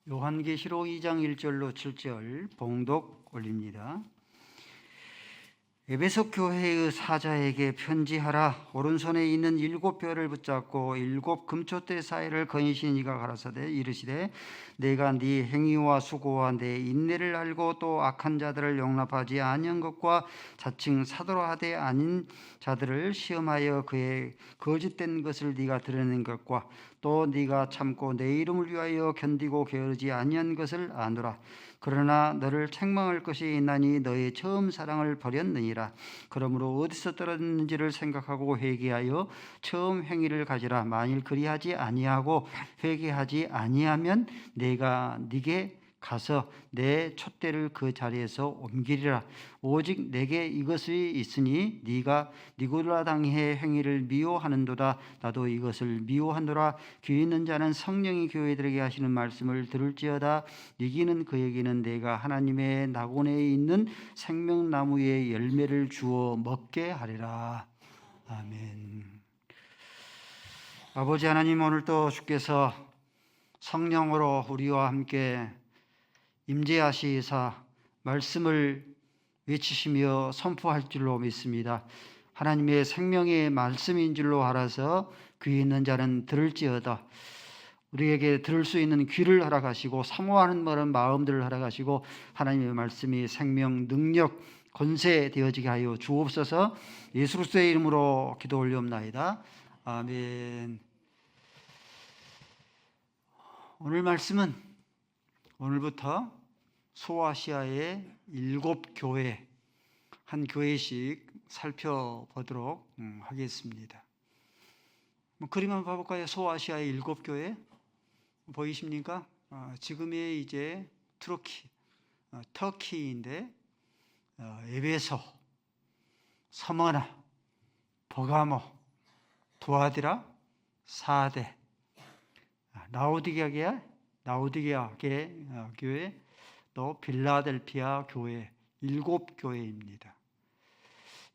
요한계시록 2장 1절로 7절 봉독 올립니다. 에베소 교회의 사자에게 편지하라. 오른손에 있는 7뼈를 붙잡고 7 금초대 사이를 거니신 이가 가라사대 이르시되 내가 네 행위와 수고와 내 인내를 알고 또 악한 자들을 용납하지 아니한 것과 자칭 사도로 하되 아닌 자들을 시험하여 그의 거짓된 것을 네가 드러낸 것과 또 네가 참고 내 이름을 위하여 견디고 게으르지 아니한 것을 아노라. 그러나 너를 책망할 것이 있나니 너의 처음 사랑을 버렸느니라. 그러므로 어디서 떨어졌는지를 생각하고 회개하여 처음 행위를 가지라. 만일 그리하지 아니하고 회개하지 아니하면 내가 네게 가서 내 촛대를 그 자리에서 옮기리라. 오직 내게 이것이 있으니 네가 니고라당의 행위를 미워하는도다. 나도 이것을 미워하노라. 귀 있는 자는 성령이 교회들에게 하시는 말씀을 들을지어다. 이기는 그에게는 내가 하나님의 낙원에 있는 생명나무의 열매를 주어 먹게 하리라. 아멘. 아버지 하나님, 오늘도 주께서 성령으로 우리와 함께 임재하시사 말씀을 외치시며 선포할 줄로 믿습니다. 하나님의 생명의 말씀인 줄로 알아서 귀 있는 자는 들을지어다. 우리에게 들을 수 있는 귀를 허락하시고 사모하는 마음들을 허락하시고 하나님의 말씀이 생명, 능력, 권세 되어지게 하여 주옵소서. 예수 그리스도의 이름으로 기도 올리옵나이다. 아멘. 오늘 말씀은 오늘부터 소아시아의 7교회 한 교회씩 살펴보도록 하겠습니다. 그림 한번 봐볼까요? 소아시아의 7교회 보이십니까? 지금의 이제 터키인데 에베소, 서머나, 버가모, 두아디라, 사데, 라오디게아 교회, 또 빌라델피아 교회 7교회입니다.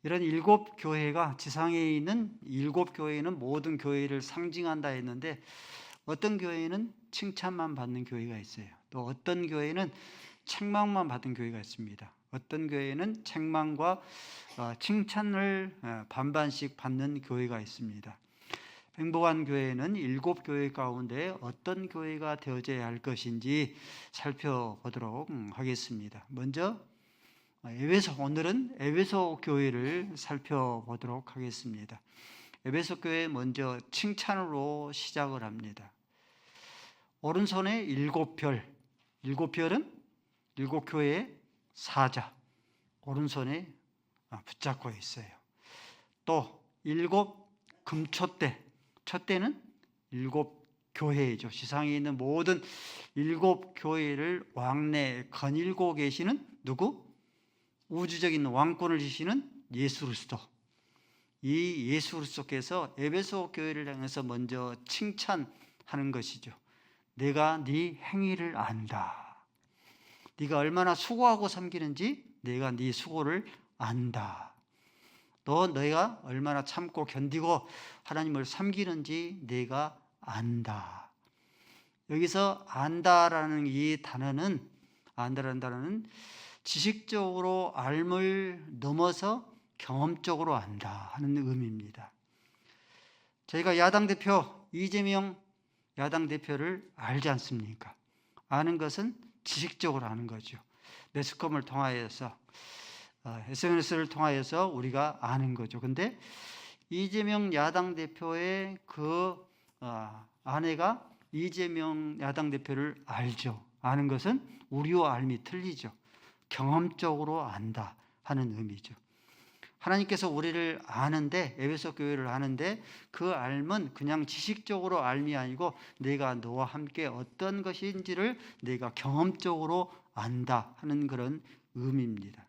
이런 7교회가 지상에 있는 7교회는 모든 교회를 상징한다 했는데 어떤 교회는 칭찬만 받는 교회가 있어요. 또 어떤 교회는 책망만 받은 교회가 있습니다. 어떤 교회는 책망과 칭찬을 반반씩 받는 교회가 있습니다. 행복한 교회는 7교회 가운데 어떤 교회가 되어져야 할 것인지 살펴보도록 하겠습니다. 먼저 오늘은 에베소 교회를 살펴보도록 하겠습니다. 에베소 교회 먼저 칭찬으로 시작을 합니다. 오른손에 7별, 7별은 7교회의 사자, 오른손에 붙잡고 있어요. 또 7 금초대, 촛대는 7교회이죠. 지상에 있는 모든 7교회를 왕래 거닐고 계시는 누구? 우주적인 왕권을 지시는 예수 그리스도. 이 예수 그리스도께서 에베소 교회를 향해서 먼저 칭찬하는 것이죠. 내가 네 행위를 안다. 네가 얼마나 수고하고 섬기는지 내가 네 수고를 안다. 또 너희가 얼마나 참고 견디고 하나님을 섬기는지 내가 안다. 여기서 안다라는 이 단어는, 안다라는 단어는 지식적으로 알을 넘어서 경험적으로 안다 하는 의미입니다. 저희가 야당 대표 이재명 야당 대표를 알지 않습니까? 아는 것은 지식적으로 아는 거죠. 매스컴을 통하여서, SNS를 통하여서 우리가 아는 거죠. 근데 이재명 야당 대표의 아내가 이재명 야당 대표를 알죠. 아는 것은 우리와 알미 틀리죠. 경험적으로 안다 하는 의미죠. 하나님께서 우리를 아는데, 에베소 교회를 아는데 그 알면 그냥 지식적으로 알미 아니고 내가 너와 함께 어떤 것인지를 내가 경험적으로 안다 하는 그런 의미입니다.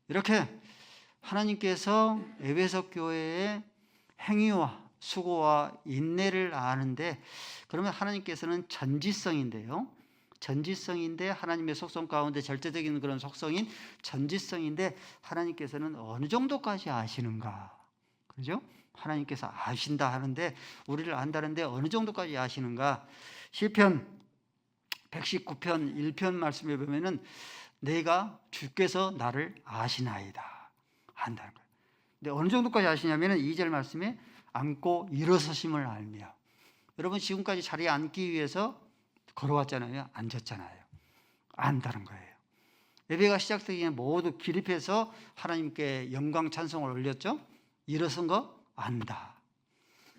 이렇게 하나님께서 에베소 교회의 행위와 수고와 인내를 아는데, 그러면 하나님께서는 전지성인데 하나님의 속성 가운데 절대적인 그런 속성인 전지성인데 하나님께서는 어느 정도까지 아시는가? 그렇죠? 하나님께서 아신다 하는데, 우리를 안다는데 어느 정도까지 아시는가? 시편 119편 1편 말씀에 보면은 내가 주께서 나를 아시나이다 한다는 거예요. 근데 어느 정도까지 아시냐면은 2절 말씀에 앉고 일어서심을 알며. 여러분 지금까지 자리에 앉기 위해서 걸어왔잖아요. 앉았잖아요. 안다는 거예요. 예배가 시작되기 전에 모두 기립해서 하나님께 영광 찬송을 올렸죠. 일어선 거 안다.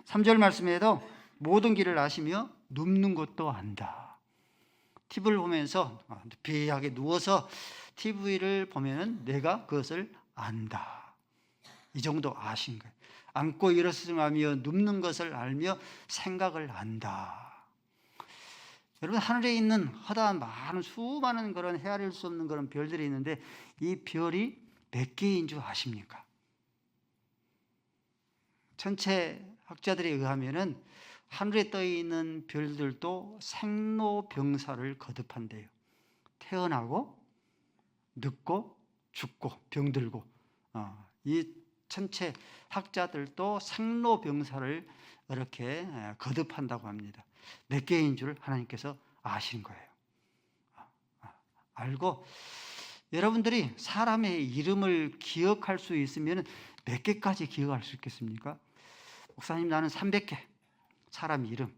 3절 말씀에도 모든 길을 아시며 눕는 것도 안다. TV를 보면서 비하게 누워서 TV를 보면 내가 그것을 안다. 이 정도 아신 거예요. 앉고 일어서며 눕는 것을 알며 생각을 안다. 여러분 하늘에 있는 허다한 많은 수많은 그런 헤아릴 수 없는 그런 별들이 있는데 이 별이 몇 개인 줄 아십니까? 천체 학자들에 의하면은 하늘에 떠 있는 별들도 생로병사를 거듭한대요. 태어나고 늙고 죽고 병들고 이 천체 학자들도 생로병사를 이렇게 거듭한다고 합니다. 몇 개인 줄 하나님께서 아신 거예요. 알고 여러분들이 사람의 이름을 기억할 수 있으면 몇 개까지 기억할 수 있겠습니까? 목사님 나는 300개 사람 이름.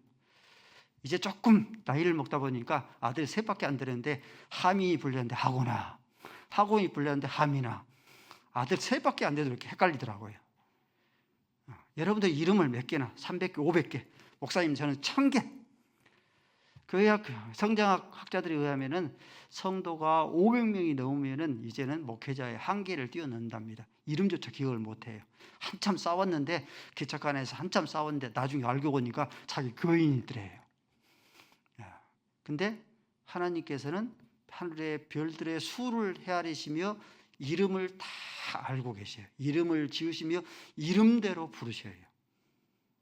이제 조금 나이를 먹다 보니까 아들이 셋밖에 안 되는데 하민이 불렸는데 하고나 하고이 불렸는데 함이나 아들 셋밖에 안 돼도 이렇게 헷갈리더라고요. 여러분들 이름을 몇 개나 300개 500개 목사님 저는 1000개. 교회학 성장학 학자들에 의하면은 성도가 500명이 넘으면은 이제는 목회자의 한계를 뛰어넘는답니다. 이름조차 기억을 못해요. 한참 싸웠는데 기차관에서 한참 싸웠는데 나중에 알고 보니까 자기 교인이더래요. 근데 하나님께서는 하늘의 별들의 수를 헤아리시며 이름을 다 알고 계셔요. 이름을 지으시며 이름대로 부르셔요.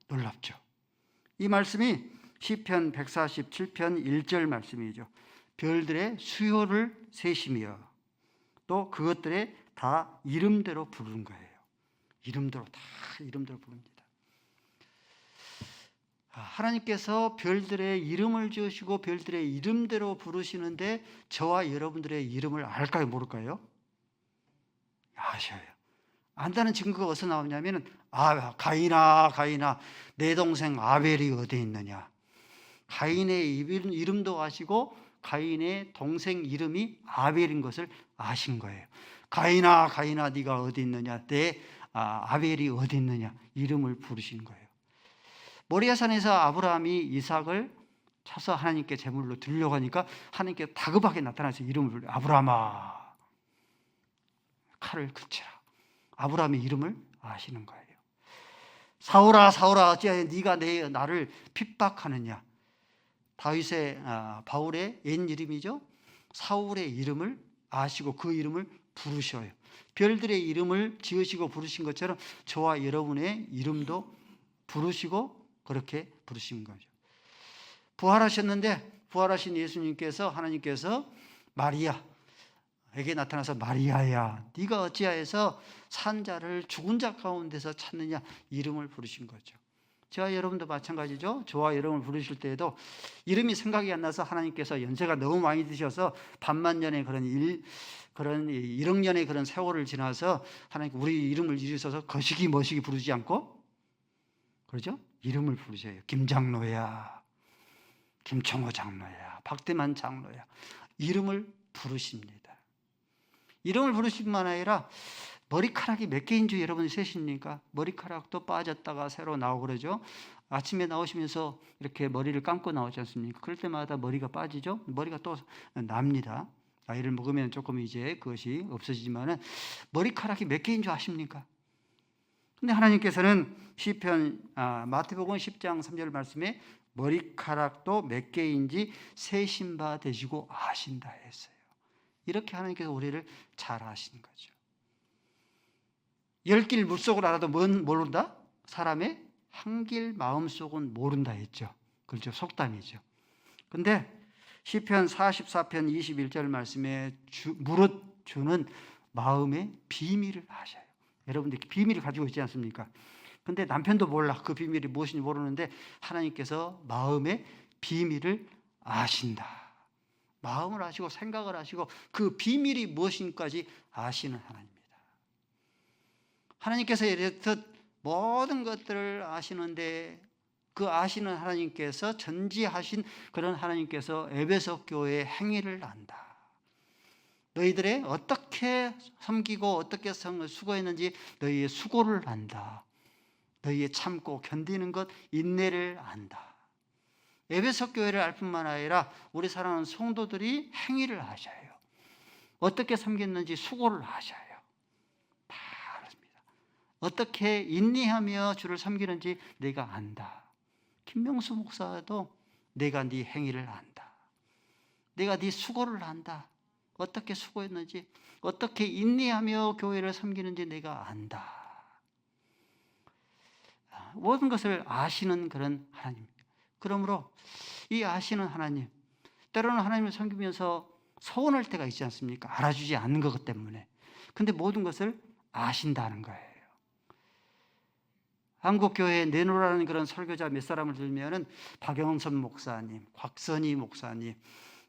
놀랍죠? 이 말씀이 시편 147편 1절 말씀이죠. 별들의 수요를 세시며 또 그것들의 다 이름대로 부르는 거예요. 이름대로 다 이름대로 부릅니다. 하나님께서 별들의 이름을 지으시고 별들의 이름대로 부르시는데 저와 여러분들의 이름을 알까요? 모를까요? 아셔요. 안다는 증거가 어디서 나오냐면 가인아 내 동생 아벨이 어디 있느냐. 가인의 이름도 아시고 가인의 동생 이름이 아벨인 것을 아신 거예요. 가인아 네가 어디 있느냐. 내 아벨이 어디 있느냐. 이름을 부르신 거예요. 모리아산에서 아브라함이 이삭을 쳐서 하나님께 제물로 드리려고 하니까 하나님께 다급하게 나타나서 이름을 불러요. 아브라함아 칼을 그치라. 아브라함의 이름을 아시는 거예요. 사울아 어찌하여 네가 나를 핍박하느냐. 다윗의 바울의 옛 이름이죠. 사울의 이름을 아시고 그 이름을 부르셔요. 별들의 이름을 지으시고 부르신 것처럼 저와 여러분의 이름도 부르시고 그렇게 부르신 거죠. 부활하셨는데 부활하신 예수님께서 하나님께서 마리아에게 나타나서 마리아야 네가 어찌하여서 산 자를 죽은 자 가운데서 찾느냐 이름을 부르신 거죠. 저와 여러분도 마찬가지죠. 저와 여러분을 부르실 때에도 이름이 생각이 안 나서 하나님께서 연세가 너무 많이 드셔서 반만 년의 그런 1억 년의 그런 세월을 지나서 하나님 우리 이름을 이루셔서 거시기 머시기 부르지 않고 그러죠? 이름을 부르셔요. 김장로야, 김청호 장로야, 박대만 장로야. 이름을 부르십니다. 이름을 부르실 뿐만 아니라 머리카락이 몇 개인 줄 여러분이 세십니까? 머리카락도 빠졌다가 새로 나오고 그러죠. 아침에 나오시면서 이렇게 머리를 감고 나오지 않습니까? 그럴 때마다 머리가 빠지죠. 머리가 또 납니다. 나이를 먹으면 조금 이제 그것이 없어지지만은 머리카락이 몇 개인 줄 아십니까? 근데 하나님께서는 시편 마태복음 10장 3절 말씀에 머리카락도 몇 개인지 세신 바 되시고 아신다 했어요. 이렇게 하나님께서 우리를 잘 아시는 거죠. 10길 물속을 알아도 모른다? 사람의 한 길 마음속은 모른다 했죠. 그렇죠. 속담이죠. 근데 시편 44편 21절 말씀에 무릇 주는 마음의 비밀을 아셔요. 여러분들 비밀을 가지고 있지 않습니까? 근데 남편도 몰라. 그 비밀이 무엇인지 모르는데 하나님께서 마음의 비밀을 아신다. 마음을 아시고 생각을 아시고 그 비밀이 무엇인가까지 아시는 하나님입니다. 하나님께서 이렇듯 모든 것들을 아시는데 그 아시는 하나님께서 전지하신 그런 하나님께서 에베소 교회의 행위를 안다. 너희들의 어떻게 섬기고 어떻게 수고했는지 너희의 수고를 안다. 너희의 참고 견디는 것, 인내를 안다. 에베소 교회를 알 뿐만 아니라 우리 사랑하는 성도들이 행위를 하셔요. 어떻게 섬겼는지 수고를 하셔요. 다 알았습니다. 어떻게 인내하며 주를 섬기는지 내가 안다. 김명수 목사도 내가 네 행위를 안다. 내가 네 수고를 안다. 어떻게 수고했는지, 어떻게 인내하며 교회를 섬기는지 내가 안다. 모든 것을 아시는 그런 하나님. 그러므로 이 아시는 하나님, 때로는 하나님을 섬기면서 서운할 때가 있지 않습니까? 알아주지 않는 것 때문에. 근데 모든 것을 아신다는 거예요. 한국교회에 내놓으라는 그런 설교자 몇 사람을 들면은 박영선 목사님, 곽선희 목사님,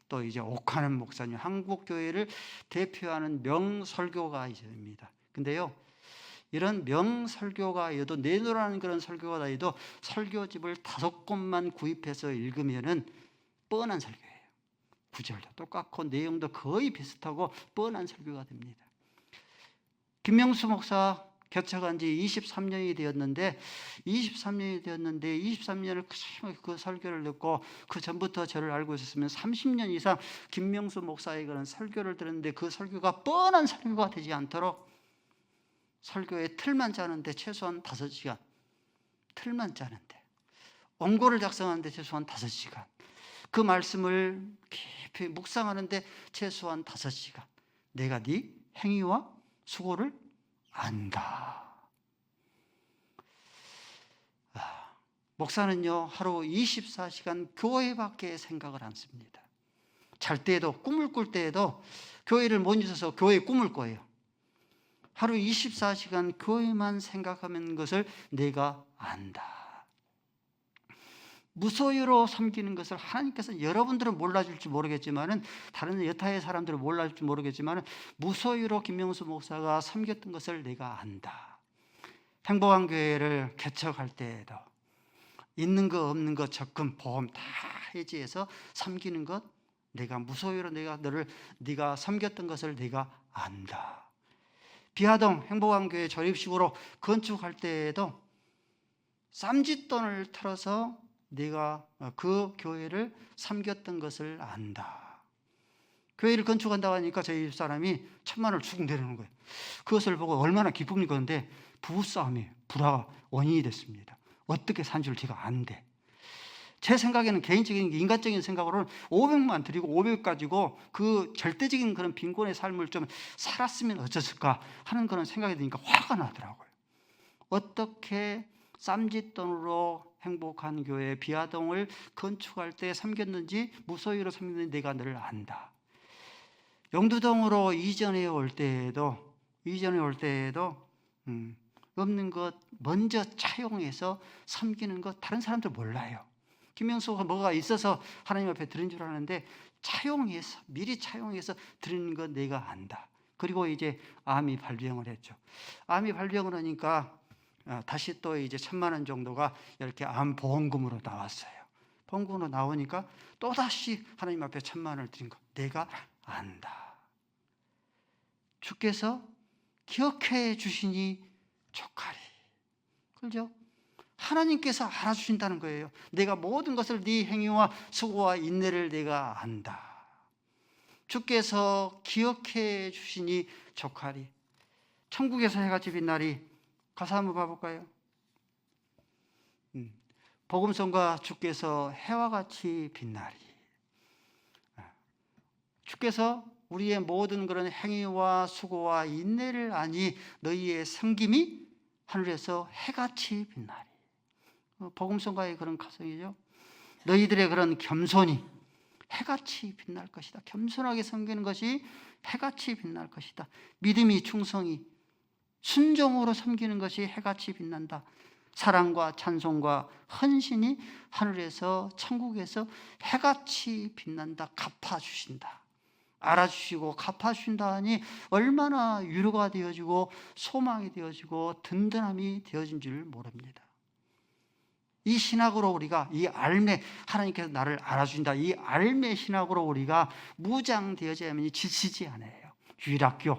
또 이제 옥하는 목사님, 한국교회를 대표하는 명설교가입니다. 근데요, 이런 명설교가여도 내놓으라는 그런 설교가여도 설교집을 5권만 구입해서 읽으면은 뻔한 설교예요. 구절도 똑같고 내용도 거의 비슷하고 뻔한 설교가 됩니다. 김명수 목사 개척한 지 23년이 되었는데 23년을 그 설교를 듣고 그 전부터 저를 알고 있었으면 30년 이상 김명수 목사의 그런 설교를 들었는데 그 설교가 뻔한 설교가 되지 않도록 설교의 틀만 짜는데 최소한 5시간, 틀만 짜는데 원고를 작성하는데 최소한 5시간, 그 말씀을 깊이 묵상하는데 최소한 5시간. 내가 네 행위와 수고를 안다. 목사는요, 하루 24시간 교회 밖에 생각을 않습니다. 잘 때에도, 꿈을 꿀 때에도 교회를 못 잊어서 교회에 꿈을 꿔요. 하루 24시간 교회만 생각하는 것을 내가 안다. 무소유로 섬기는 것을 하나님께서 여러분들은 몰라줄지 모르겠지만은, 다른 여타의 사람들은 몰라줄지 모르겠지만은, 무소유로 김명수 목사가 섬겼던 것을 내가 안다. 행복한 교회를 개척할 때에도 있는 거 없는 거 적금 보험 다 해지해서 섬기는 것, 내가 무소유로 네가 섬겼던 것을 내가 안다. 비하동 행복한 교회 조립식으로 건축할 때에도 쌈짓돈을 털어서 내가 그 교회를 섬겼던 것을 안다. 교회를 건축한다고 하니까 저희 집사람이 1,000만 원을 축 내려놓는 거예요. 그것을 보고 얼마나 기쁩니까? 그런데 부부싸움이 불화가 원인이 됐습니다. 어떻게 산 줄 제가 안돼. 제 생각에는 개인적인 인간적인 생각으로는 500만 드리고 500 가지고 그 절대적인 그런 빈곤의 삶을 좀 살았으면 어쩌을까 하는 그런 생각이 드니까 화가 나더라고요. 어떻게 쌈짓돈으로 행복한 교회 비아동을 건축할 때 섬겼는지, 무소유로 섬겼는지 내가 너를 안다. 영두동으로 이전해 올 때에도 없는 것 먼저 차용해서 섬기는 것 다른 사람들 몰라요. 김명수가 뭐가 있어서 하나님 앞에 드린 줄 아는데 미리 차용해서 드리는 것 내가 안다. 그리고 이제 암이 발병을 했죠. 암이 발병을 하니까 다시 또 이제 1,000만 원 정도가 이렇게 암 보험금으로 나왔어요. 보험금으로 나오니까 또다시 하나님 앞에 1,000만 원을 드린 것 내가 안다. 주께서 기억해 주시니 족하리. 그렇죠? 하나님께서 알아주신다는 거예요. 내가 모든 것을 네 행위와 수고와 인내를 내가 안다. 주께서 기억해 주시니 족하리. 천국에서 해같이 빛나리. 가사 한번 봐볼까요? 복음성과 주께서 해와 같이 빛나리. 주께서 우리의 모든 그런 행위와 수고와 인내를 아니 너희의 섬김이 하늘에서 해같이 빛나리. 복음성가의 그런 가성이죠. 너희들의 그런 겸손이 해같이 빛날 것이다. 겸손하게 섬기는 것이 해같이 빛날 것이다. 믿음이 충성이 순종으로 섬기는 것이 해같이 빛난다. 사랑과 찬송과 헌신이 하늘에서 천국에서 해같이 빛난다. 갚아주신다. 알아주시고 갚아주신다 하니 얼마나 위로가 되어지고 소망이 되어지고 든든함이 되어진 줄 모릅니다. 이 신학으로 우리가 이 알매, 하나님께서 나를 알아주신다, 이 알매 신학으로 우리가 무장되어져야만 지치지 않아요. 주일학교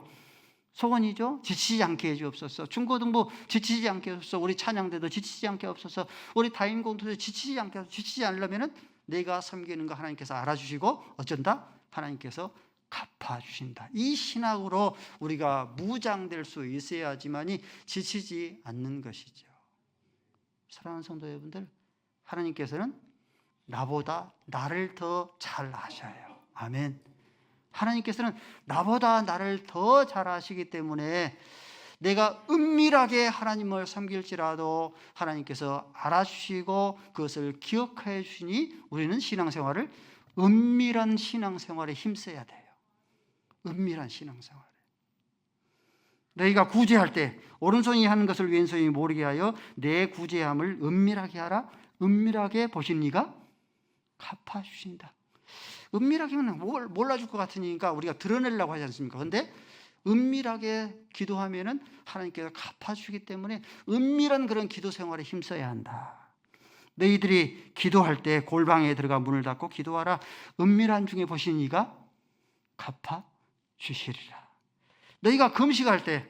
소원이죠. 지치지 않게 해주옵소서. 중고등부 지치지 않게 해주옵소서. 우리 찬양대도 지치지 않게 없어서, 우리 다인공도도 지치지 않게 해서, 지치지 않으려면 내가 섬기는 거 하나님께서 알아주시고 어쩐다? 하나님께서 갚아주신다. 이 신학으로 우리가 무장될 수 있어야지만이 지치지 않는 것이죠. 사랑하는 성도 여러분들, 하나님께서는 나보다 나를 더 잘 아셔요. 아멘. 하나님께서는 나보다 나를 더 잘 아시기 때문에 내가 은밀하게 하나님을 섬길지라도 하나님께서 알아주시고 그것을 기억해 주시니 우리는 신앙생활을 은밀한 신앙생활에 힘써야 돼요. 은밀한 신앙생활. 너희가 구제할 때 오른손이 하는 것을 왼손이 모르게 하여 내 구제함을 은밀하게 하라. 은밀하게 보신 이가 갚아주신다. 은밀하게 하면 몰라줄 것 같으니까 우리가 드러내려고 하지 않습니까? 그런데 은밀하게 기도하면은 하나님께서 갚아주기 때문에 은밀한 그런 기도 생활에 힘써야 한다. 너희들이 기도할 때 골방에 들어가 문을 닫고 기도하라. 은밀한 중에 보신 이가 갚아주시리라. 너희가 금식할 때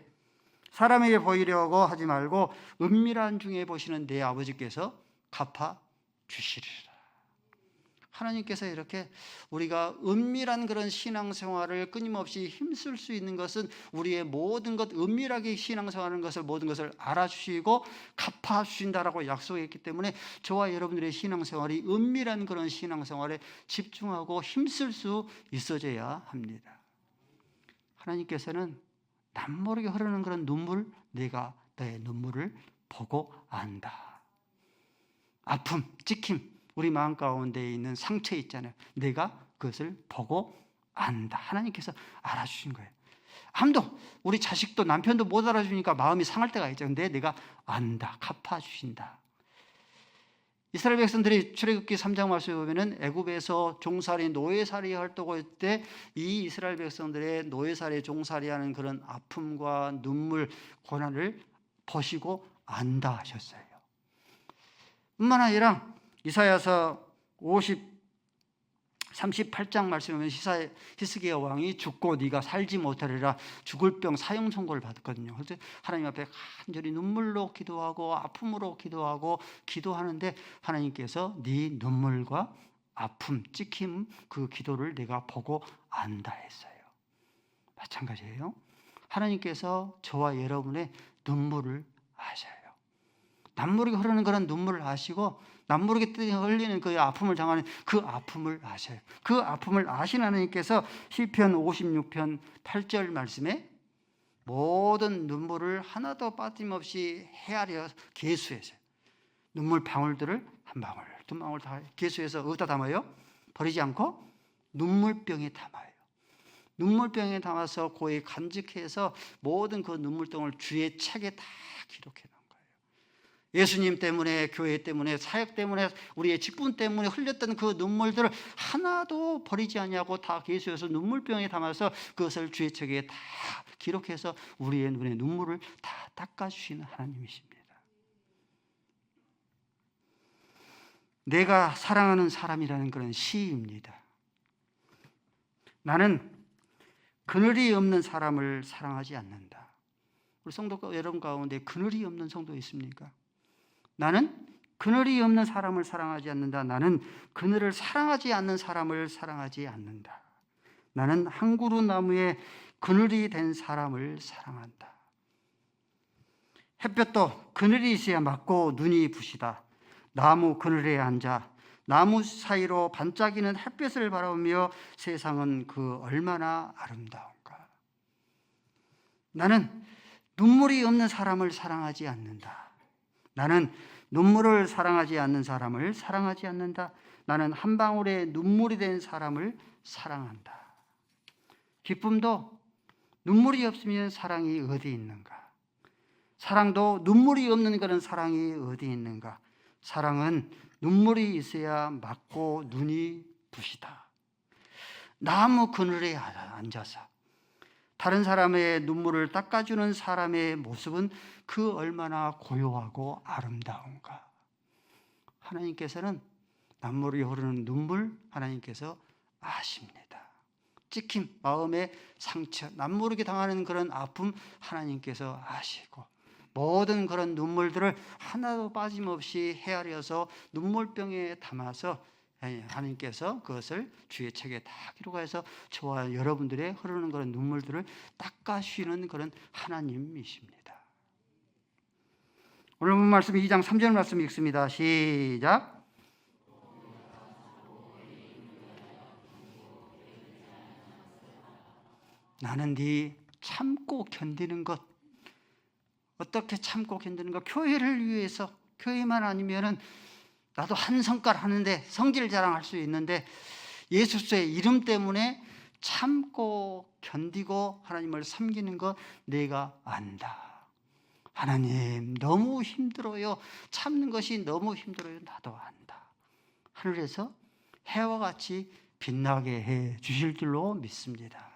사람에게 보이려고 하지 말고 은밀한 중에 보시는 내 아버지께서 갚아주시리라. 하나님께서 이렇게 우리가 은밀한 그런 신앙생활을 끊임없이 힘쓸 수 있는 것은 우리의 모든 것, 은밀하게 신앙생활하는 것을 모든 것을 알아주시고 갚아주신다라고 약속했기 때문에 저와 여러분들의 신앙생활이 은밀한 그런 신앙생활에 집중하고 힘쓸 수 있어져야 합니다. 하나님께서는 남모르게 흐르는 그런 눈물, 내가 너의 눈물을 보고 안다. 아픔, 찍힘, 우리 마음 가운데 있는 상처 있잖아요. 내가 그것을 보고 안다. 하나님께서 알아주신 거예요. 아무도, 우리 자식도 남편도 못 알아주니까 마음이 상할 때가 있죠. 근데 내가 안다. 갚아주신다. 이스라엘 백성들이 출애굽기 3장 말씀에 보면은 애굽에서 종살이 노예살이 활동할 때 이 이스라엘 백성들의 노예살이 종살이하는 그런 아픔과 눈물, 고난을 보시고 안다 하셨어요. 뿐만 아니라 이사야서 38장 말씀에 보면 히스기야 왕이 죽고 네가 살지 못하리라 죽을 병 사형 선고를 받았거든요. 그래서 하나님 앞에 간절히 눈물로 기도하고 아픔으로 기도하고 기도하는데 하나님께서 네 눈물과 아픔, 찍힘 그 기도를 내가 보고 안다 했어요. 마찬가지예요. 하나님께서 저와 여러분의 눈물을 아셔요. 남모르게 흐르는 그런 눈물을 아시고 남모르게 흘리는 그 아픔을 당하는 그 아픔을 아셔요. 그 아픔을 아신 하나님께서 시편 56편 8절 말씀에 모든 눈물을 하나도 빠짐없이 헤아려 계수해서요. 눈물 방울들을 한 방울, 두 방울 다 계수해서 어디다 담아요? 버리지 않고 눈물병에 담아요. 눈물병에 담아서 고에 간직해서 모든 그 눈물덩을 주의 책에 다 기록해 놓은 거예요. 예수님 때문에, 교회 때문에, 사역 때문에, 우리의 직분 때문에 흘렸던 그 눈물들을 하나도 버리지 않냐고 다 계수해서 눈물병에 담아서 그것을 주의 책에 다 기록해서 우리의 눈에 눈물을 다 닦아주시는 하나님이십니다. 내가 사랑하는 사람이라는 그런 시입니다. 나는 그늘이 없는 사람을 사랑하지 않는다. 우리 성도 여러분 가운데 그늘이 없는 성도 있습니까? 나는 그늘이 없는 사람을 사랑하지 않는다. 나는 그늘을 사랑하지 않는 사람을 사랑하지 않는다. 나는 한 그루 나무에 그늘이 된 사람을 사랑한다. 햇볕도 그늘이 있어야 맞고 눈이 부시다. 나무 그늘에 앉아 나무 사이로 반짝이는 햇볕을 바라보며 세상은 그 얼마나 아름다운가. 나는 눈물이 없는 사람을 사랑하지 않는다. 나는 눈물을 사랑하지 않는 사람을 사랑하지 않는다. 나는 한 방울의 눈물이 된 사람을 사랑한다. 기쁨도 눈물이 없으면 사랑이 어디 있는가. 사랑도 눈물이 없는 그런 사랑이 어디 있는가? 사랑은 눈물이 있어야 맑고 눈이 부시다. 나무 그늘에 앉아서 다른 사람의 눈물을 닦아주는 사람의 모습은 그 얼마나 고요하고 아름다운가. 하나님께서는 남물이 흐르는 눈물, 하나님께서 아십니다. 찍힘, 마음의 상처, 남모르게 당하는 그런 아픔 하나님께서 아시고, 모든 그런 눈물들을 하나도 빠짐없이 헤아려서 눈물병에 담아서 하나님께서 그것을 주의 책에 다 기록해서 저와 여러분들의 흐르는 그런 눈물들을 닦아주시는 그런 하나님이십니다. 오늘 본 말씀 2장 3절 말씀 읽습니다. 시작. 나는 네 참고 견디는 것. 어떻게 참고 견디는 것? 교회를 위해서. 교회만 아니면은 나도 한 성깔 하는데 성질 자랑할 수 있는데 예수의 이름 때문에 참고 견디고 하나님을 섬기는 것 내가 안다. 하나님 너무 힘들어요. 참는 것이 너무 힘들어요. 나도 안다. 하늘에서 해와 같이 빛나게 해 주실 줄로 믿습니다.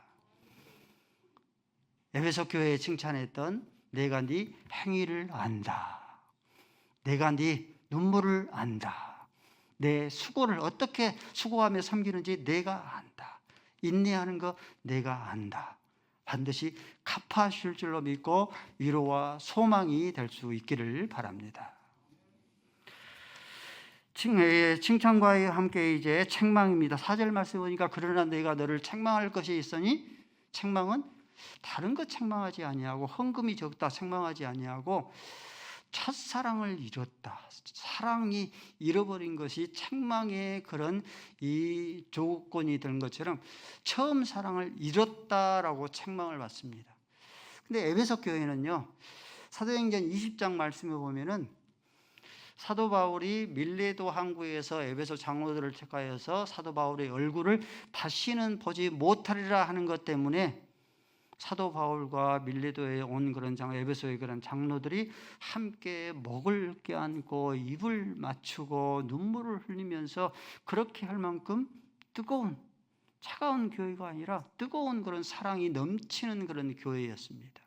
에베소 교회에 칭찬했던 내가 네 행위를 안다. 내가 네 눈물을 안다. 내 수고를 어떻게 수고하며 섬기는지 내가 안다. 인내하는 거 내가 안다. 반드시 갚아주실 줄로 믿고 위로와 소망이 될 수 있기를 바랍니다. 칭찬과 함께 이제 책망입니다. 4절 말씀 보니까 그러나 내가 너를 책망할 것이 있으니, 책망은 다른 것 책망하지 아니하고 헌금이 적다 책망하지 아니하고 첫사랑을 잃었다. 사랑이 잃어버린 것이 책망의 그런 이 조건이 되는 것처럼 처음 사랑을 잃었다라고 책망을 받습니다. 근데 에베소 교회는요, 사도행전 20장 말씀에 보면은 사도 바울이 밀레도 항구에서 에베소 장로들을 택하여서 사도 바울의 얼굴을 다시는 보지 못하리라 하는 것 때문에 사도 바울과 밀레도에 온 그런 에베소의 그런 장로들이 함께 목을 껴안고 입을 맞추고 눈물을 흘리면서 그렇게 할 만큼 뜨거운, 차가운 교회가 아니라 뜨거운 그런 사랑이 넘치는 그런 교회였습니다.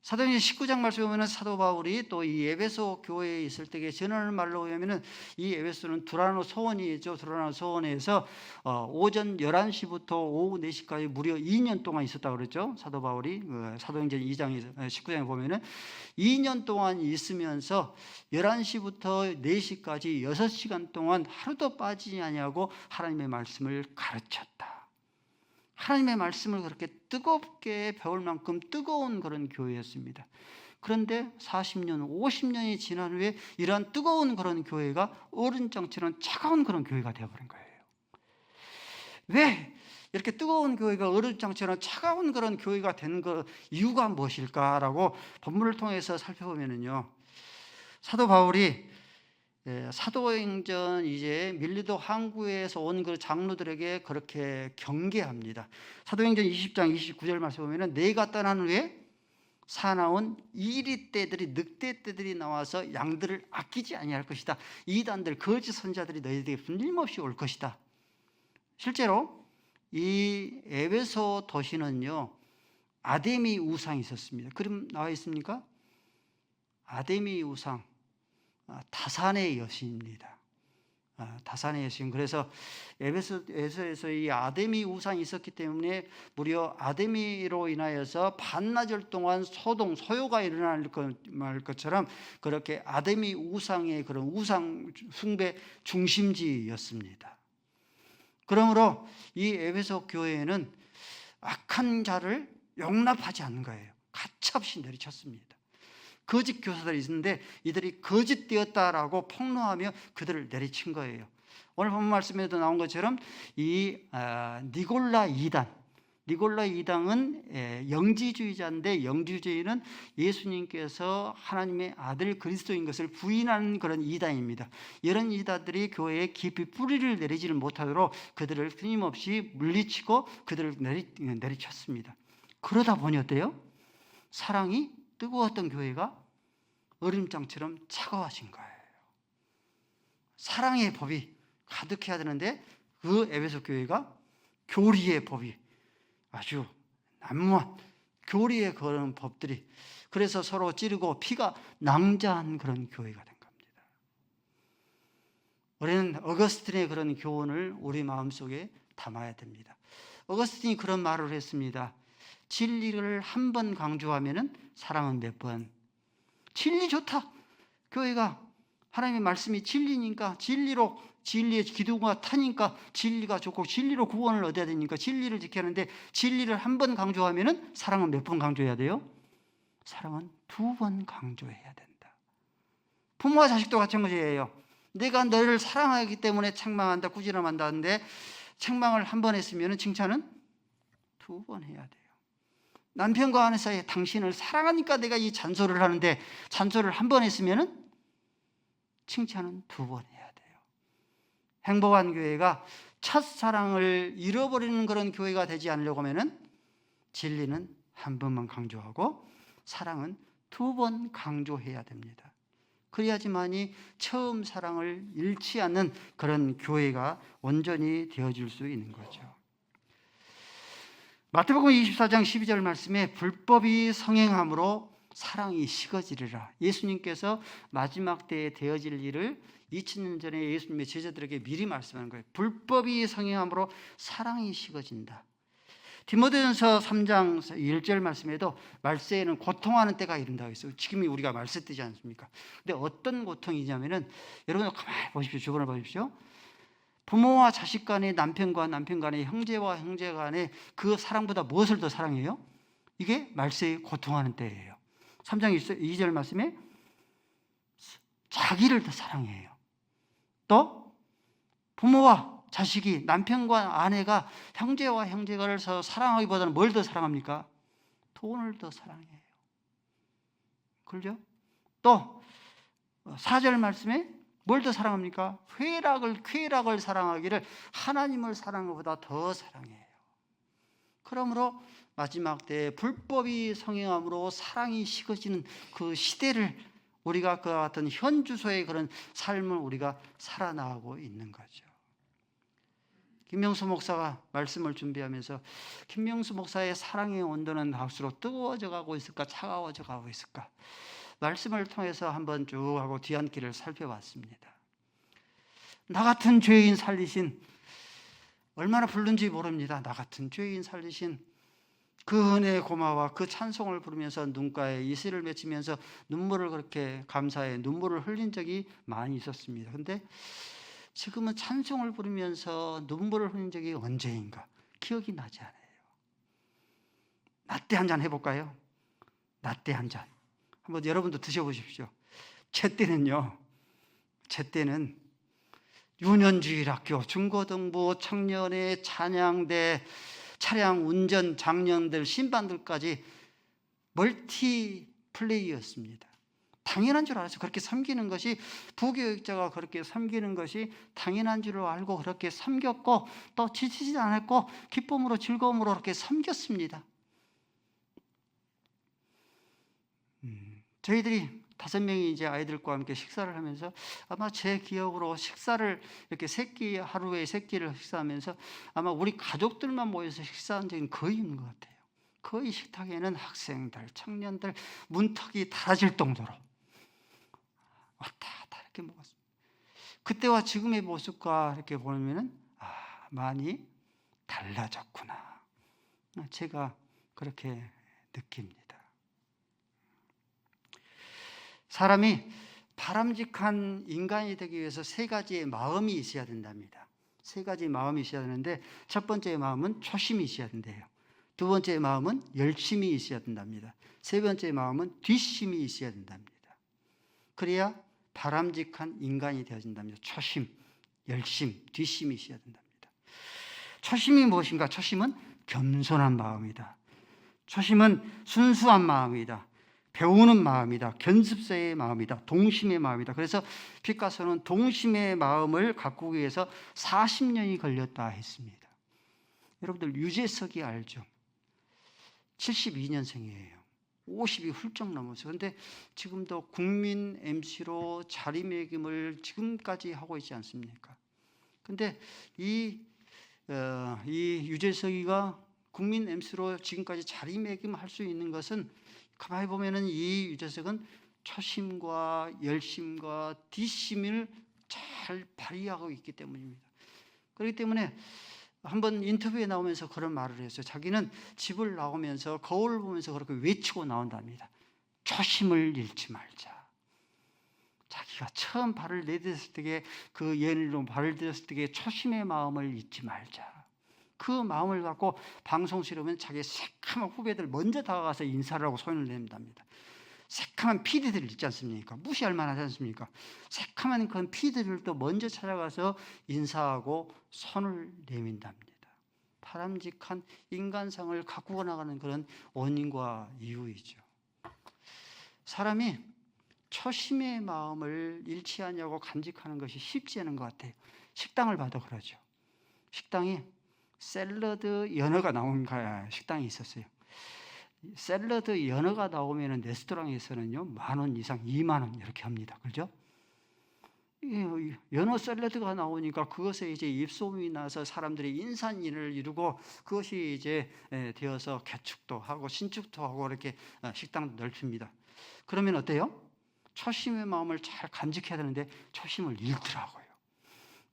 사도행전 19장 말씀에 보면 사도 바울이 또 이 에베소 교회에 있을 때에 전하는 말로 보면은 이 에베소는 두라노 소원이죠. 두라노 소원에서 오전 11시부터 오후 4시까지 무려 2년 동안 있었다고 그랬죠. 사도 바울이 사도행전 2장 19장에 보면은 2년 동안 있으면서 11시부터 4시까지 6시간 동안 하루도 빠지지 아니하고 하나님의 말씀을 가르쳤다. 하나님의 말씀을 그렇게 뜨겁게 배울 만큼 뜨거운 그런 교회였습니다. 그런데 40년, 50년이 지난 후에 이러한 뜨거운 그런 교회가 어른장처럼 차가운 그런 교회가 되어버린 거예요. 왜 이렇게 뜨거운 교회가 어른장처럼 차가운 그런 교회가 된 그 이유가 무엇일까라고 본문을 통해서 살펴보면요, 사도 바울이 사도행전 이제 밀레도 항구에서 온 그 장로들에게 그렇게 경계합니다. 사도행전 20장 29절 말씀 보면은 내가 떠난 후에 사나운 이리떼들이 늑대떼들이 나와서 양들을 아끼지 아니할 것이다. 이단들 거짓 선자들이 너희들에게 분림없이 올 것이다. 실제로 이 에베소 도시는요, 아데미 우상이 있었습니다. 그럼 나와 있습니까? 아데미 우상, 다산의 여신입니다. 다산의 여신. 그래서 에베소에서 이 아데미 우상이 있었기 때문에 무려 아데미로 인하여서 반나절 동안 소요가 일어날 것처럼 그렇게 아데미 우상의 그런 우상 숭배 중심지였습니다. 그러므로 이 에베소 교회에는 악한 자를 용납하지 않는 거예요. 가차없이 내리쳤습니다. 거짓 교사들이 있는데 이들이 거짓되었다라고 폭로하며 그들을 내리친 거예요. 오늘 본 말씀에도 나온 것처럼 이 니골라 이당은 영지주의자인데, 영지주의는 예수님께서 하나님의 아들 그리스도인 것을 부인하는 그런 이단입니다. 이런 이단들이 교회에 깊이 뿌리를 내리지를 못하도록 그들을 끊임없이 물리치고 그들을 내리쳤습니다. 그러다 보니 어때요? 사랑이 뜨거웠던 교회가 얼음장처럼 차가워진 거예요. 사랑의 법이 가득해야 되는데 그 에베소 교회가 교리의 법이 아주 난무한 교리의 그런 법들이, 그래서 서로 찌르고 피가 낭자한 그런 교회가 된 겁니다. 우리는 어거스틴의 그런 교훈을 우리 마음속에 담아야 됩니다. 어거스틴이 그런 말을 했습니다. 진리를 한 번 강조하면 사랑은 몇 번. 진리 좋다. 교회가 하나님의 말씀이 진리니까, 진리의 기둥과 타니까 진리가 좋고, 진리로 구원을 얻어야 되니까 진리를 지켜야 하는데, 진리를 한 번 강조하면 사랑은 몇 번 강조해야 돼요? 사랑은 2번 강조해야 된다. 부모와 자식도 마찬가지예요. 내가 너를 사랑하기 때문에 책망한다, 꾸지람한다 하는데 책망을 한 번 했으면 칭찬은 2번 해야 돼요. 남편과 아내 사이에 당신을 사랑하니까 내가 이 잔소리를 하는데, 잔소리를 한 번 했으면 칭찬은 2번 해야 돼요. 행복한 교회가 첫사랑을 잃어버리는 그런 교회가 되지 않으려고 하면 진리는 한 번만 강조하고 사랑은 2번 강조해야 됩니다. 그래야지만이 처음 사랑을 잃지 않는 그런 교회가 온전히 되어줄 수 있는 거죠. 마태복음 24장 12절 말씀에 불법이 성행함으로 사랑이 식어지리라. 예수님께서 마지막 때에 되어질 일을 2000년 전에 예수님의 제자들에게 미리 말씀하는 거예요. 불법이 성행함으로 사랑이 식어진다. 디모데전서 3장 1절 말씀에도 말세에는 고통하는 때가 이른다고 했어요. 지금이 우리가 말세 때지 않습니까? 근데 어떤 고통이냐면은, 여러분 가만히 보십시오. 주변을 보십시오. 부모와 자식 간에, 남편과 남편 간에, 형제와 형제 간에 그 사랑보다 무엇을 더 사랑해요? 이게 말세에 고통하는 때예요. 3장 2절 말씀에 자기를 더 사랑해요. 또 부모와 자식이, 남편과 아내가 형제와 형제가를 사랑하기보다는 뭘 더 사랑합니까? 돈을 더 사랑해요. 그렇죠? 또 4절 말씀에 뭘 더 사랑합니까? 쾌락을 사랑하기를 하나님을 사랑하는 것보다 더 사랑해요. 그러므로 마지막 때에 불법이 성행함으로 사랑이 식어지는 그 시대를, 우리가 그와 같은 현주소의 그런 삶을 우리가 살아나가고 있는 거죠. 김명수 목사가 말씀을 준비하면서 김명수 목사의 사랑의 온도는 할수록 뜨거워져 가고 있을까, 차가워져 가고 있을까, 말씀을 통해서 한번 쭉 하고 뒤안길을 살펴봤습니다. 나 같은 죄인 살리신, 얼마나 부른지 모릅니다. 나 같은 죄인 살리신 그 은혜의 고마와 그 찬송을 부르면서 눈가에 이슬을 맺히면서 눈물을, 그렇게 감사해 눈물을 흘린 적이 많이 있었습니다. 그런데 지금은 찬송을 부르면서 눈물을 흘린 적이 언제인가 기억이 나지 않아요. 라떼 한 잔 해볼까요? 라떼 한 잔 한번 여러분도 드셔보십시오. 제 때는 유년주일학교, 중고등부, 청년회, 찬양대, 차량 운전 장년들, 신반들까지 멀티플레이였습니다. 당연한 줄 알았어요. 그렇게 섬기는 것이, 부교육자가 그렇게 섬기는 것이 당연한 줄 알고 그렇게 섬겼고, 또 지치지 않았고 기쁨으로 즐거움으로 그렇게 섬겼습니다. 저희들이 5명이 이제 아이들과 함께 식사를 하면서, 아마 제 기억으로 식사를 이렇게 하루에 3끼를 식사하면서 아마 우리 가족들만 모여서 식사한 적은 거의 없는 것 같아요. 거의 식탁에는 학생들, 청년들, 문턱이 닫아질 정도로 왔다 갔다 이렇게 먹었습니다. 그때와 지금의 모습과 이렇게 보면은 많이 달라졌구나, 제가 그렇게 느낍니다. 사람이 바람직한 인간이 되기 위해서 3가지의 마음이 있어야 된답니다. 3가지 마음이 있어야 되는데, 첫 번째 마음은 초심이 있어야 된대요. 두 번째 마음은 열심이 있어야 된답니다. 세 번째 마음은 뒷심이 있어야 된답니다. 그래야 바람직한 인간이 되어진답니다. 초심, 열심, 뒷심이 있어야 된답니다. 초심이 무엇인가? 초심은 겸손한 마음이다. 초심은 순수한 마음이다. 배우는 마음이다. 견습자의 마음이다. 동심의 마음이다. 그래서 피카소는 동심의 마음을 가꾸기 위해서 40년이 걸렸다 했습니다. 여러분들 유재석이 알죠? 72년생이에요. 50이 훌쩍 넘었어요. 그런데 지금도 국민 MC로 자리매김을 지금까지 하고 있지 않습니까? 근데 이 유재석이가 국민 MC로 지금까지 자리매김할 수 있는 것은 가만히 보면은 이 유재석은 초심과 열심과 뒷심을 잘 발휘하고 있기 때문입니다. 그렇기 때문에 한번 인터뷰에 나오면서 그런 말을 했어요. 자기는 집을 나오면서 거울을 보면서 그렇게 외치고 나온답니다. 초심을 잃지 말자. 자기가 처음 발을 내딛었을 때에 그 예언으로 발을 들였을 때에 초심의 마음을 잊지 말자. 그 마음을 갖고 방송실에 오면 자기 새카만 후배들 먼저 다가가서 인사를 하고 손을 냅답니다. 새카만 PD들 있지 않습니까? 무시할 만하지 않습니까? 새카만 그 PD들도 먼저 찾아가서 인사하고 손을 내민답니다. 바람직한 인간상을 가꾸어 나가는 그런 원인과 이유이죠. 사람이 초심의 마음을 잃지 않냐고 간직하는 것이 쉽지 않은 것 같아요. 식당을 봐도 그러죠. 식당이 샐러드 연어가 나온 식당이 있었어요. 샐러드 연어가 나오면 레스토랑에서는요 10,000원 이상 20,000원 이렇게 합니다. 그렇죠? 연어 샐러드가 나오니까 그것에 이제 입소문이 나서 사람들이 인산인을 이루고 그것이 이제 되어서 개축도 하고 신축도 하고 이렇게 식당도 넓힙니다. 그러면 어때요? 초심의 마음을 잘 간직해야 되는데 초심을 잃더라고요.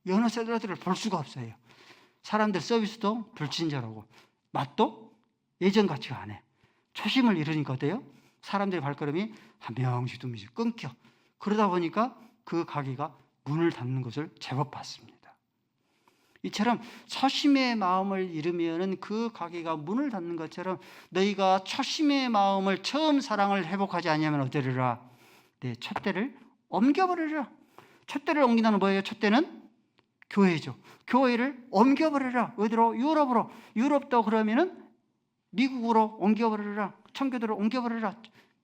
연어 샐러드를 볼 수가 없어요. 사람들 서비스도 불친절하고 맛도 예전 같지가 않아요. 초심을 잃으니까 어때요? 사람들의 발걸음이 한 명씩 두 명씩 끊겨. 그러다 보니까 그 가게가 문을 닫는 것을 제법 봤습니다. 이처럼 초심의 마음을 잃으면은 그 가게가 문을 닫는 것처럼 너희가 초심의 마음을 처음 사랑을 회복하지 않으면 어떠리라? 네, 촛대를 옮겨버리라. 촛대를 옮긴다는 뭐예요? 촛대는 교회죠. 교회를 옮겨버리라. 어디로? 유럽으로. 유럽도 그러면은 미국으로 옮겨버리라. 청교도를 옮겨버리라.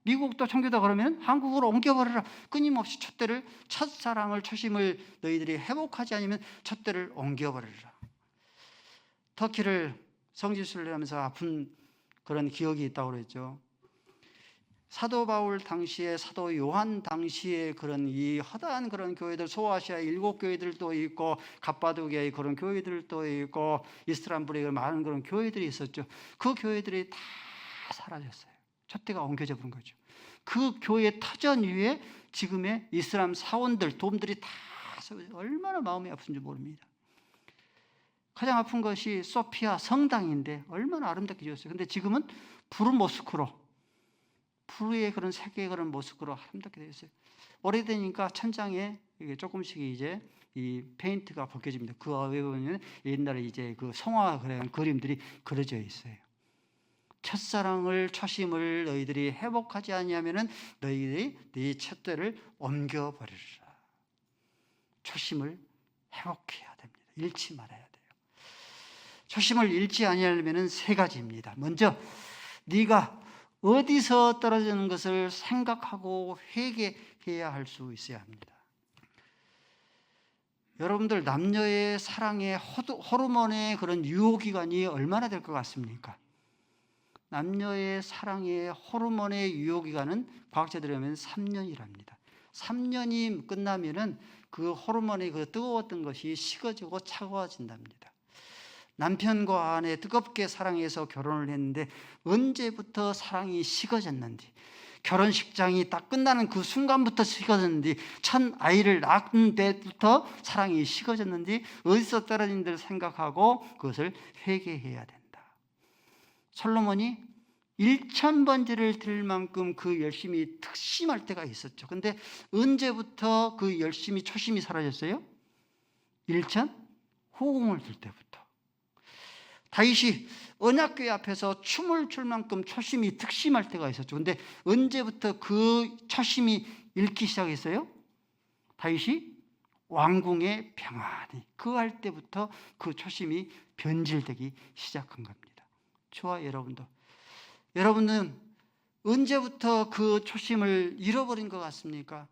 미국도 청교도 그러면 한국으로 옮겨버리라. 끊임없이 촛대를 첫사랑을 초심을 너희들이 회복하지 않으면 촛대를 옮겨버리라. 터키를 성지순례 하면서 아픈 그런 기억이 있다고 그랬죠. 사도 바울 당시에 사도 요한 당시에 그런 이 허다한 그런 교회들 소아시아 7교회들도 있고 갑바도기아의 그런 교회들도 있고 이스탄불에 많은 그런 교회들이 있었죠. 그 교회들이 다 사라졌어요. 촛대가 옮겨져 버린 거죠. 그 교회 터전 위에 지금의 이슬람 사원들 돔들이 다 얼마나 마음이 아픈지 모릅니다. 가장 아픈 것이 소피아 성당인데 얼마나 아름답게 지었어요. 근데 지금은 푸른 모스크로 푸르의 그런 색의 그런 모습으로 아름답게 되어 있어요. 오래되니까 천장에 조금씩 이제 이 페인트가 벗겨집니다. 그 외에 보면 옛날에 이제 그 성화 그런 그림들이 그려져 있어요. 첫사랑을 초심을 너희들이 회복하지 아니하면은 너희들이 네 촛대를 옮겨버리라. 초심을 회복해야 됩니다. 잃지 말아야 돼요. 초심을 잃지 아니하려면은 3가지입니다. 먼저 네가 어디서 떨어지는 것을 생각하고 회개해야 할 수 있어야 합니다. 여러분들 남녀의 사랑의 호르몬의 그런 유효기간이 얼마나 될 것 같습니까? 남녀의 사랑의 호르몬의 유효기간은 과학자들이 하면 3년이랍니다. 3년이 끝나면은 그 호르몬의 그 뜨거웠던 것이 식어지고 차가워진답니다. 남편과 아내 뜨겁게 사랑해서 결혼을 했는데 언제부터 사랑이 식어졌는지, 결혼식장이 딱 끝나는 그 순간부터 식어졌는지, 첫 아이를 낳은 때부터 사랑이 식어졌는지 어디서 떨어진지를 생각하고 그것을 회개해야 된다. 솔로몬이 1,000번제를 드릴 만큼 그 열심이 특심할 때가 있었죠. 근데 언제부터 그 열심이 초심이 사라졌어요? 1천 호공을 들 때부터. 다윗이 언약궤 앞에서 춤을 출 만큼 초심이 특심할 때가 있었죠. 근데 언제부터 그 초심이 잃기 시작했어요? 다윗이 왕궁에 평안히 거할 때부터 그 초심이 변질되기 시작한 겁니다. 저와 여러분은 언제부터 그 초심을 잃어버린 것 같습니까?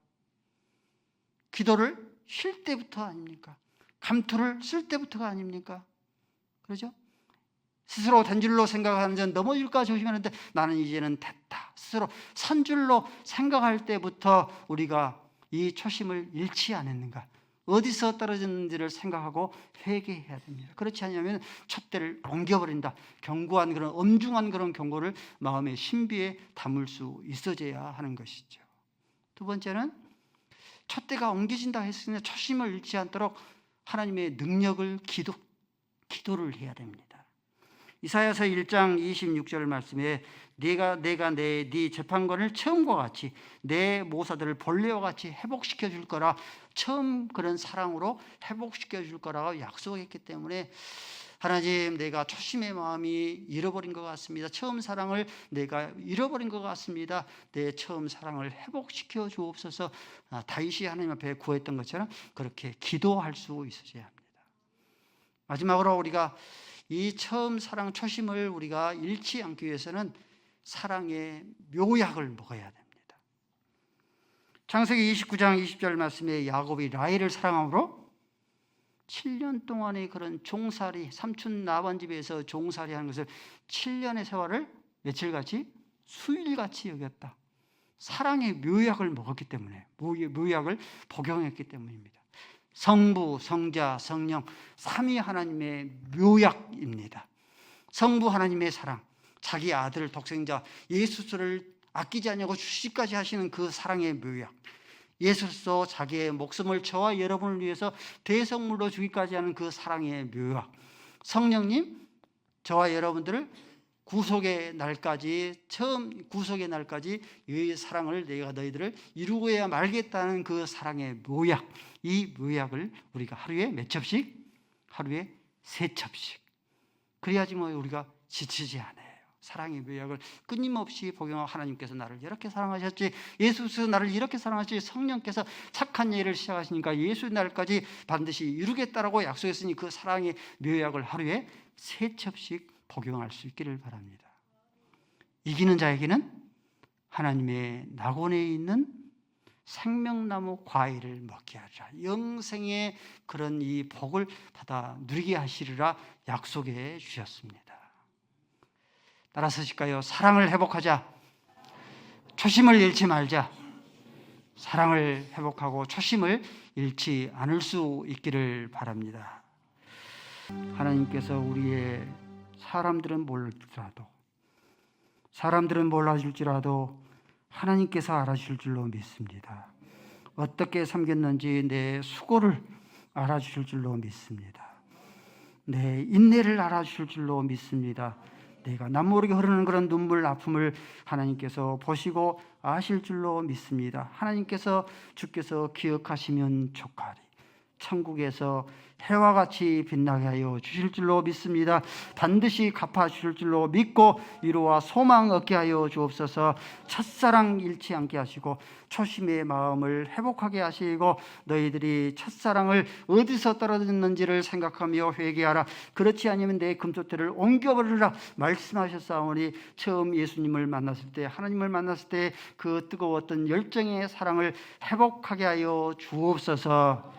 기도를 쉴 때부터 아닙니까? 감투를 쓸 때부터가 아닙니까? 그렇죠? 스스로 된 줄로 생각하는 전 넘어질까 조심하는데 나는 이제는 됐다. 스스로 선 줄로 생각할 때부터 우리가 이 초심을 잃지 않았는가, 어디서 떨어졌는지를 생각하고 회개해야 됩니다. 그렇지 않으면 촛대를 옮겨버린다. 견고한 그런 엄중한 그런 경고를 마음의 신비에 담을 수 있어져야 하는 것이죠. 두 번째는 촛대가 옮겨진다 했으니 초심을 잃지 않도록 하나님의 능력을 기도를 해야 됩니다. 이사야서 1장 26절 말씀에 내가 네 재판관을 처음과 같이 내 모사들을 본래와 같이 회복시켜 줄 거라, 처음 그런 사랑으로 회복시켜 줄 거라고 약속했기 때문에 하나님, 내가 초심의 마음이 잃어버린 것 같습니다. 처음 사랑을 내가 잃어버린 것 같습니다. 내 처음 사랑을 회복시켜 주옵소서. 다윗이 하나님 앞에 구했던 것처럼 그렇게 기도할 수 있어야 합니다. 마지막으로 우리가 이 처음 사랑 초심을 우리가 잃지 않기 위해서는 사랑의 묘약을 먹어야 됩니다. 창세기 29장 20절 말씀에 야곱이 라헬을 사랑함으로 7년 동안의 그런 종살이, 삼촌 라반 집에서 종살이 하는 것을 7년의 세월을 며칠같이 수일같이 여겼다. 사랑의 묘약을 먹었기 때문에, 묘약을 복용했기 때문입니다. 성부, 성자, 성령 삼위 하나님의 묘약입니다. 성부 하나님의 사랑, 자기 아들 독생자 예수를 아끼지 않냐고 주시까지 하시는 그 사랑의 묘약, 예수로서 자기의 목숨을 저와 여러분을 위해서 대성물로 주기까지 하는 그 사랑의 묘약, 성령님 저와 여러분들을 구속의 날까지, 처음 구속의 날까지 이 사랑을 내가 너희들을 이루어야 말겠다는 그 사랑의 묘약, 이 묘약을 우리가 하루에 몇 첩씩? 하루에 3첩씩. 그래야지 우리가 지치지 않아요. 사랑의 묘약을 끊임없이 복용하고, 하나님께서 나를 이렇게 사랑하셨지, 예수께서 나를 이렇게 사랑하셨지, 성령께서 착한 일을 시작하시니까 예수의 날까지 반드시 이루겠다라고 약속했으니 그 사랑의 묘약을 하루에 3첩씩 복용할 수 있기를 바랍니다. 이기는 자에게는 하나님의 낙원에 있는 생명나무 과일을 먹게 하리라. 영생의 그런 이 복을 받아 누리게 하시리라 약속해 주셨습니다. 따라서실까요? 사랑을 회복하자. 초심을 잃지 말자. 사랑을 회복하고 초심을 잃지 않을 수 있기를 바랍니다. 하나님께서 우리의 사람들은 몰라줄지라도 하나님께서 알아주실 줄로 믿습니다. 어떻게 섬겼는지 내 수고를 알아주실 줄로 믿습니다. 내 인내를 알아주실 줄로 믿습니다. 내가 남모르게 흐르는 그런 눈물, 아픔을 하나님께서 보시고 아실 줄로 믿습니다. 주께서 기억하시면 좋가리. 천국에서 해와 같이 빛나게 하여 주실 줄로 믿습니다. 반드시 갚아 주실 줄로 믿고 위로와 소망 얻게 하여 주옵소서. 첫사랑 잃지 않게 하시고 초심의 마음을 회복하게 하시고, 너희들이 첫사랑을 어디서 떨어졌는지를 생각하며 회개하라. 그렇지 않으면 내 금토대를 옮겨버리라 말씀하셨사오니, 처음 예수님을 만났을 때, 하나님을 만났을 때 그 뜨거웠던 열정의 사랑을 회복하게 하여 주옵소서.